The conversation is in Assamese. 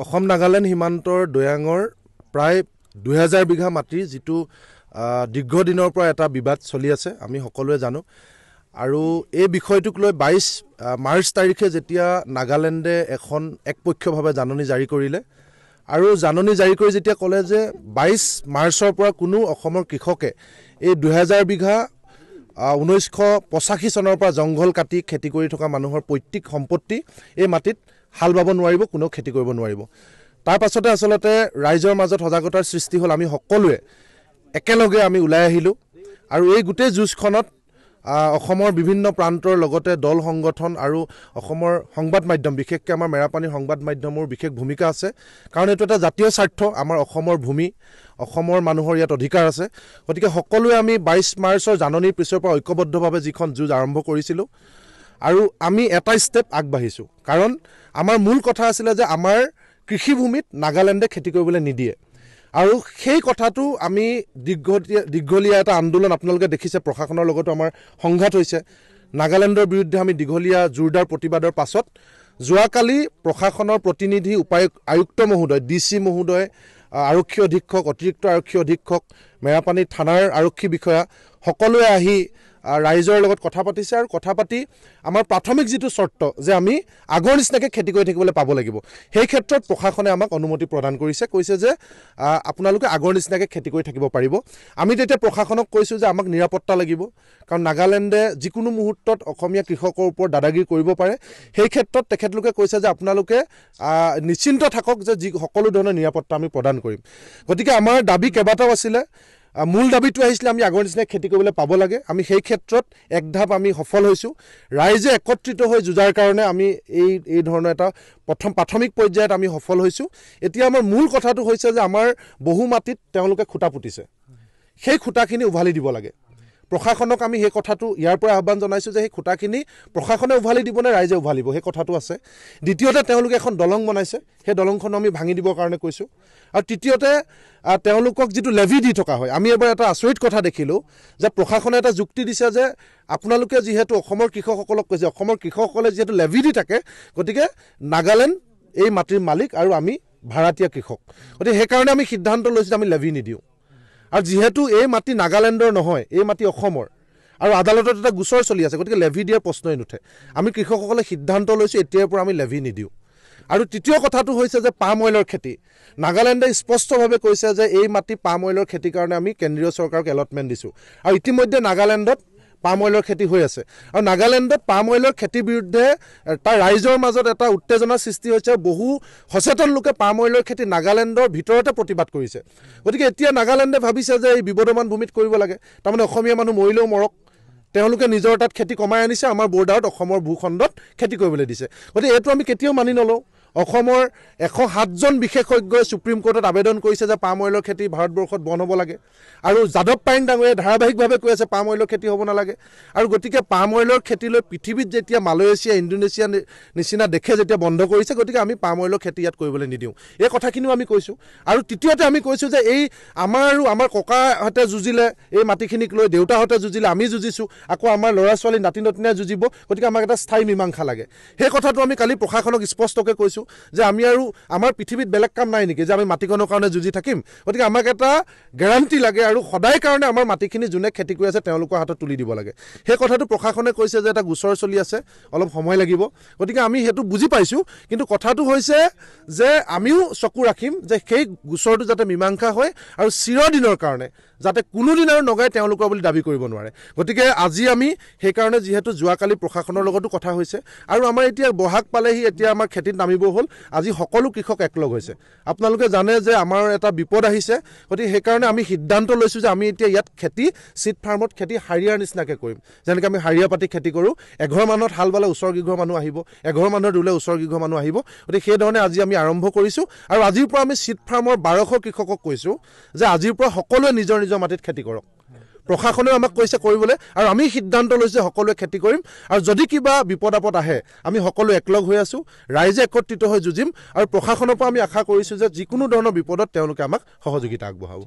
অসম নাগালেণ্ড সীমান্তৰ দৈয়াঙৰ প্ৰায় 2000 বিঘা মাটিৰ যিটো দীৰ্ঘদিনৰ পৰা এটা বিবাদ চলি আছে আমি সকলোৱে জানো আৰু এই বিষয়টোক লৈ 22 মাৰ্চ তাৰিখে যেতিয়া নাগালেণ্ডে এখন একপক্ষভাৱে জাননী জাৰি কৰিলে আৰু জাননী জাৰি কৰি যেতিয়া ক'লে যে 22 মাৰ্চৰ পৰা কোনো অসমৰ কৃষকে এই 2000 বিঘা 1985 চনৰ পৰা জংঘল কাটি খেতি কৰি থকা মানুহৰ পৈতৃক সম্পত্তি এই মাটিত হাল বাব নোৱাৰিব কোনো খেতি কৰিব নোৱাৰিব তাৰ পাছতে আসলতে ৰাইজৰ মাজত সজাগতাৰ সৃষ্টি হ'ল আমি সকলোৱে একেলগে আমি ওলাই আহিলো আৰু এই গোটেই যুঁজখনত অসমৰ বিভিন্ন প্ৰান্তৰ লগতে দল সংগঠন আৰু অসমৰ সংবাদ মাধ্যম বিশেষকৈ আমাৰ মেৰাপানীৰ সংবাদ মাধ্যমৰ বিশেষ ভূমিকা আছে কাৰণ এইটো এটা জাতীয় স্বাৰ্থ আমাৰ অসমৰ ভূমি অসমৰ মানুহৰ ইয়াত অধিকাৰ আছে গতিকে সকলোৱে আমি 22 মাৰ্চৰ জাননীৰ পিছৰ পৰা ঐক্যবদ্ধভাৱে যিখন যুঁজ আৰম্ভ কৰিছিলোঁ আৰু আমি এটা ষ্টেপ আগবাঢ়িছোঁ কাৰণ আমাৰ মূল কথা আছিল যে আমাৰ কৃষিভূমিত নাগালেণ্ডে খেতি কৰিবলৈ নিদিয়ে আৰু সেই কথাটো আমি দীঘলীয়া এটা আন্দোলন আপোনালোকে দেখিছে প্ৰশাসনৰ লগতো আমাৰ সংঘাত হৈছে নাগালেণ্ডৰ বিৰুদ্ধে আমি দীঘলীয়া জোৰদাৰ প্ৰতিবাদৰ পাছত যোৱাকালি প্ৰশাসনৰ প্ৰতিনিধি আয়ুক্ত মহোদয় ডিচি মহোদয় আৰক্ষী অধীক্ষক অতিৰিক্ত আৰক্ষী অধীক্ষক মেৰাপানী থানাৰ আৰক্ষী বিষয়া সকলোৱে আহি ৰাইজৰ লগত কথা পাতিছে আৰু কথা পাতি আমাৰ প্ৰাথমিক যিটো চৰ্ত যে আমি আগৰ নিচিনাকৈ খেতি কৰি থাকিবলৈ পাব লাগিব সেই ক্ষেত্ৰত প্ৰশাসনে আমাক অনুমতি প্ৰদান কৰিছে কৈছে যে আপোনালোকে আগৰ নিচিনাকৈ খেতি কৰি থাকিব পাৰিব আমি তেতিয়া প্ৰশাসনক কৈছোঁ যে আমাক নিৰাপত্তা লাগিব কাৰণ নাগালেণ্ডে যিকোনো মুহূৰ্তত অসমীয়া কৃষকৰ ওপৰত দাদাগিৰি কৰিব পাৰে সেই ক্ষেত্ৰত তেখেতলোকে কৈছে যে আপোনালোকে নিশ্চিন্ত থাকক যে সকলো ধৰণৰ নিৰাপত্তা আমি প্ৰদান কৰিম গতিকে আমাৰ দাবী কেইবাটাও আছিলে মূল দাবীটো আহিছিলে আমি আগৰ নিচিনা খেতি কৰিবলৈ পাব লাগে আমি সেই ক্ষেত্ৰত একধাপ আমি সফল হৈছোঁ ৰাইজে একত্ৰিত হৈ যুঁজাৰ কাৰণে আমি এই ধৰণৰ এটা প্ৰাথমিক পৰ্যায়ত আমি সফল হৈছোঁ এতিয়া আমাৰ মূল কথাটো হৈছে যে আমাৰ বহু মাটিত তেওঁলোকে খুঁটা পুতিছে সেই খুঁটাখিনি উভালি দিব লাগে প্ৰশাসনক আমি সেই কথাটো ইয়াৰ পৰা আহ্বান জনাইছোঁ যে সেই খুঁটাখিনি প্ৰশাসনে উভালি দিব নে ৰাইজে উভালিব সেই কথাটো আছে দ্বিতীয়তে তেওঁলোকে এখন দলং বনাইছে সেই দলংখন আমি ভাঙি দিবৰ কাৰণে কৈছোঁ আৰু তৃতীয়তে তেওঁলোকক যিটো লেভি দি থকা হয় আমি এবাৰ এটা আচৰিত কথা দেখিলোঁ যে প্ৰশাসনে এটা যুক্তি দিছে যে আপোনালোকে যিহেতু অসমৰ কৃষকসকলক কৈছে অসমৰ কৃষকসকলে যিহেতু লেভি দি থাকে গতিকে নাগালেণ্ড এই মাটিৰ মালিক আৰু আমি ভাড়াতীয়া কৃষক গতিকে সেইকাৰণে আমি সিদ্ধান্ত লৈছোঁ যে আমি লেভি নিদিওঁ আৰু যিহেতু এই মাটি নাগালেণ্ডৰ নহয় এই মাটি অসমৰ আৰু আদালতত এটা গোচৰ চলি আছে গতিকে লেভি দিয়াৰ প্ৰশ্নই নুঠে আমি কৃষকসকলে সিদ্ধান্ত লৈছোঁ এতিয়াৰ পৰা আমি লেভি নিদিওঁ আৰু তৃতীয় কথাটো হৈছে যে পাম অইলৰ খেতি নাগালেণ্ডে স্পষ্টভাৱে কৈছে যে এই মাটি পাম অইলৰ খেতিৰ কাৰণে আমি কেন্দ্ৰীয় চৰকাৰক এলটমেণ্ট দিছোঁ আৰু ইতিমধ্যে নাগালেণ্ডত পাম অইলৰ খেতি হৈ আছে আৰু নাগালেণ্ডত পাম অইলৰ খেতিৰ বিৰুদ্ধে তাৰ ৰাইজৰ মাজত এটা উত্তেজনাৰ সৃষ্টি হৈছে বহু সচেতন লোকে পাম অইলৰ খেতি নাগালেণ্ডৰ ভিতৰতে প্ৰতিবাদ কৰিছে গতিকে এতিয়া নাগালেণ্ডে ভাবিছে যে এই বিবদমান ভূমিত কৰিব লাগে তাৰমানে অসমীয়া মানুহ মৰিলেও মৰক তেওঁলোকে নিজৰ তাত খেতি কমাই আনিছে আমাৰ বৰ্ডাৰত অসমৰ ভূখণ্ডত খেতি কৰিবলৈ দিছে গতিকে এইটো আমি কেতিয়াও মানি নলওঁ অসমৰ 107 জন বিশেষজ্ঞই সুপ্ৰিম কোৰ্টত আবেদন কৰিছে যে পাম অইলৰ খেতি ভাৰতবৰ্ষত বন্ধ হ'ব লাগে আৰু যাদৱ পায়েং ডাঙৰীয়াই ধাৰাবাহিকভাৱে কৈ আছে পাম অইলৰ খেতি হ'ব নালাগে আৰু গতিকে পাম অইলৰ খেতিলৈ পৃথিৱীত যেতিয়া মালয়েছিয়া ইণ্ডোনেছিয়া নিচিনা দেশে যেতিয়া বন্ধ কৰিছে গতিকে আমি পাম অইলৰ খেতি ইয়াত কৰিবলৈ নিদিওঁ এই কথাখিনিও আমি কৈছোঁ আৰু তৃতীয়তে আমি কৈছোঁ যে এই আমাৰ ককাহঁতে যুঁজিলে এই মাটিখিনিক লৈ দেউতাহঁতে যুঁজিলে আমি যুঁজিছোঁ আকৌ আমাৰ ল'ৰা ছোৱালী নাতি নতিনীয়ে যুঁজিব গতিকে আমাক এটা স্থায়ী মীমাংসা লাগে সেই কথাটো আমি কালি প্ৰশাসনক স্পষ্টকৈ কৈছোঁ যে আমি আৰু আমাৰ পৃথিৱীত বেলেগ কাম নাই নেকি যে আমি মাটিকণৰ কাৰণে যুঁজি থাকিম গতিকে আমাক এটা গেৰাণ্টি লাগে আৰু সদায় কাৰণে আমাৰ মাটিখিনি যোনে খেতি কৰি আছে তেওঁলোকৰ হাতত তুলি দিব লাগে সেই কথাটো প্ৰশাসনে কৈছে যে এটা গোচৰ চলি আছে অলপ সময় লাগিব গতিকে আমি সেইটো বুজি পাইছোঁ কিন্তু কথাটো হৈছে যে আমিও চকু ৰাখিম যে সেই গোচৰটো যাতে মীমাংসা হয় আৰু চিৰদিনৰ কাৰণে যাতে কোনোদিন আৰু নগাই তেওঁলোকৰ বুলি দাবী কৰিব নোৱাৰে গতিকে আজি আমি সেইকাৰণে যিহেতু যোৱাকালি প্ৰশাসনৰ লগতো কথা হৈছে আৰু আমাৰ এতিয়া বহাগ পালেহি এতিয়া আমাৰ খেতিত নামিব হ'ল আজি সকলো কৃষক একলগ হৈছে আপোনালোকে জানে যে আমাৰ এটা বিপদ আহিছে গতিকে সেইকাৰণে আমি সিদ্ধান্ত লৈছোঁ যে আমি এতিয়া ইয়াত খেতি চিট ফাৰ্মত খেতি হাৰিয়াৰ নিচিনাকৈ কৰিম যেনেকৈ আমি হাৰিয়া পাতি খেতি কৰোঁ এঘৰ মানুহত হাল বালে ওচৰ কিঘৰ মানুহ আহিব এঘৰ মানুহৰ ৰুলে ওচৰ কিঘৰ মানুহ আহিব গতিকে সেইধৰণে আজি আমি আৰম্ভ কৰিছোঁ আৰু আজিৰ পৰা আমি চিট ফাৰ্মৰ 1200 কৃষকক কৈছোঁ যে আজিৰ পৰা সকলোৱে নিজৰ নিজৰ মাটিত খেতি কৰক প্ৰশাসনেও আমাক কৈছে কৰিবলৈ আৰু আমি সিদ্ধান্ত লৈছোঁ সকলোৱে খেতি কৰিম আৰু যদি কিবা বিপদ আপদ আহে আমি সকলো একলগ হৈ আছোঁ ৰাইজে একত্ৰিত হৈ যুঁজিম আৰু প্ৰশাসনৰ পৰা আমি আশা কৰিছোঁ যে যিকোনো ধৰণৰ বিপদত তেওঁলোকে আমাক সহযোগিতা আগবঢ়াব